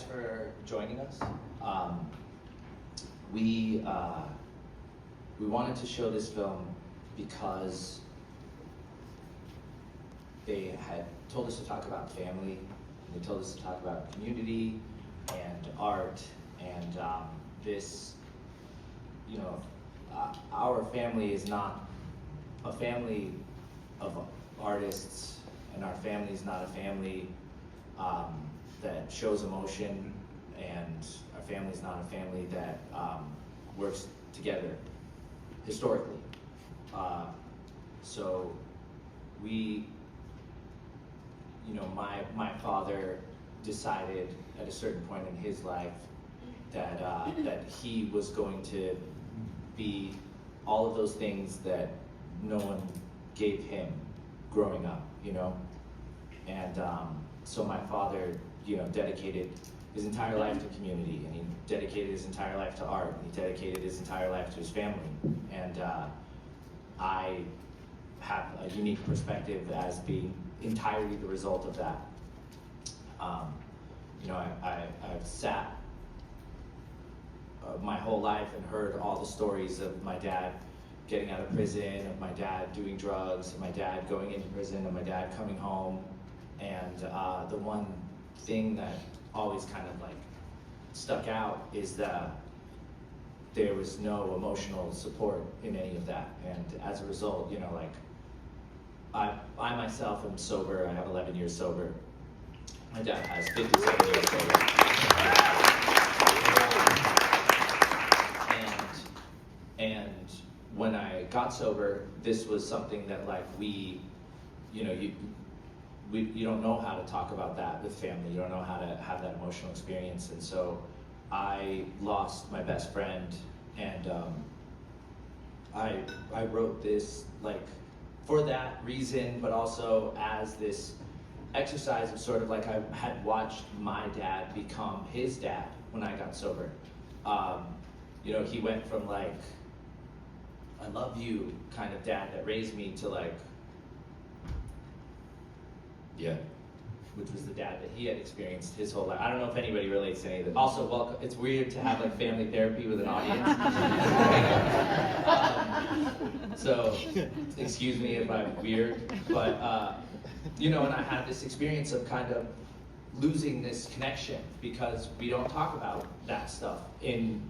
guys for joining us. We wanted to show this film because they had told us to talk about family, and they told us to talk about community and art, and this, you know, our family is not a family of artists, and our family is not a family that shows emotion, and our family is not a family that works together historically. So we, you know, my father decided at a certain point in his life that that he was going to be all of those things that no one gave him growing up, you know? And so my father, you know, dedicated his entire life to community, and he dedicated his entire life to art, and he dedicated his entire life to his family. And I have a unique perspective as being entirely the result of that. You know, I've sat my whole life and heard all the stories of my dad getting out of prison, of my dad doing drugs, of my dad going into prison, of my dad coming home. And the one thing that always kind of like stuck out is that there was no emotional support in any of that. And as a result, you know, like I myself am sober. I have 11 years sober. My dad has 57 years sober. And when I got sober, this was something that like you know, you don't know how to talk about that with family. You don't know how to have that emotional experience. And so I lost my best friend, and I wrote this like for that reason, but also as this exercise of sort of like I had watched my dad become his dad when I got sober. You know, he went from like, I love you kind of dad that raised me to like, yeah, which was the dad that he had experienced his whole life. I don't know if anybody relates to any of it. Also, welcome. It's weird to have like family therapy with an audience. So, excuse me if I'm weird, but you know, and I had this experience of kind of losing this connection because we don't talk about that stuff in